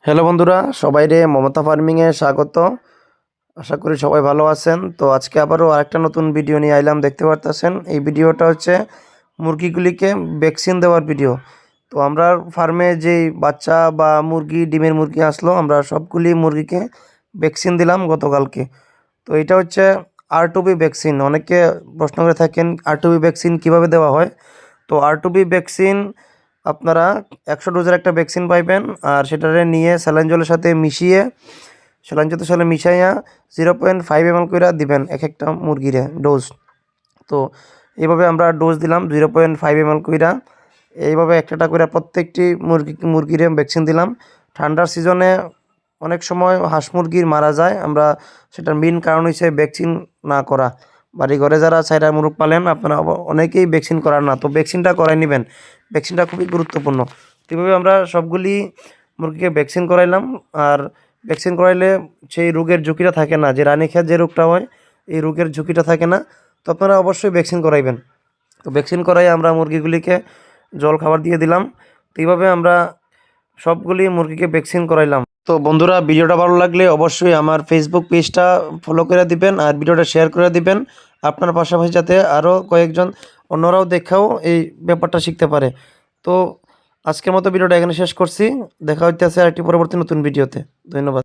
Hello বন্ধুরা, সবাইরে মমতা ফার্মিংয়ে স্বাগত। আশা করি সবাই ভালো আছেন। তো আজকে আবারও আরেকটা নতুন ভিডিও নিয়ে আইলাম। দেখতে পারতেছেন এই ভিডিওটা হচ্ছে মুরগিগুলিকে ভ্যাকসিন দেওয়ার ভিডিও। তো আমরা ফার্মে যেই বাচ্চা বা মুরগি ডিমের মুরগি আসলো, আমরা সবগুলি মুরগিকে ভ্যাকসিন দিলাম গতকালকে। তো এটা হচ্ছে R2B ভ্যাকসিন। অনেকে প্রশ্ন করে থাকেন R2B ভ্যাকসিন কীভাবে দেওয়া হয়। তো R2B ভ্যাকসিন আপনারা 100 ডোজের একটা ভ্যাকসিন পাইবেন, আর সেটারে নিয়ে স্যালাইন জলের সাথে মিশিয়ে স্যালাইন জলের সাথে মিশাইয়া 0.5 ml করে দিবেন এক একটা মুরগিরে ডোজ। তো এইভাবে আমরা ডোজ দিলাম 0.5 ml কইরা, এইভাবে একটা করে প্রত্যেকটি মুরগিরে ভ্যাকসিন দিলাম। ঠান্ডার সিজনে অনেক সময় হাঁস মুরগির মারা যায়, আমরা সেটার মেইন কারণ হচ্ছে ভ্যাকসিন না করা। বাড়ি ঘরে যারা চাইরা মুরগ পালেন আপনারা অনেকেই ভ্যাকসিন করার না, তো ভ্যাকসিনটা করাই নেবেন। ভ্যাকসিনটা খুবই গুরুত্বপূর্ণ। এইভাবে আমরা সবগুলি মুরগিকে ভ্যাকসিন করাইলাম। আর ভ্যাকসিন করাইলে সেই রোগের ঝুঁকিটা থাকে না, যে রানীক্ষেত যে রোগটা হয় এই রোগের ঝুঁকিটা থাকে না। তো আপনারা অবশ্যই ভ্যাকসিন করাইবেন। তো ভ্যাকসিন করাই আমরা মুরগিগুলিকে জল খাবার দিয়ে দিলাম। তো এইভাবে আমরা সবগুলি মুরগিকে ভ্যাকসিন করাইলাম। তো বন্ধুরা, ভিডিওটা ভালো লাগলে অবশ্যই আমার ফেসবুক পেজটা ফলো করে দিবেন আর ভিডিওটা শেয়ার করে দিবেন, আপনার পাশাপাশি যাতে আরও কয়েকজন অন্যরাও দেখাও এই ব্যাপারটা শিখতে পারে। তো আজকের মতো ভিডিওটা এখানে শেষ করছি। দেখা হইতেছে আরেকটি পরবর্তী নতুন ভিডিওতে। ধন্যবাদ।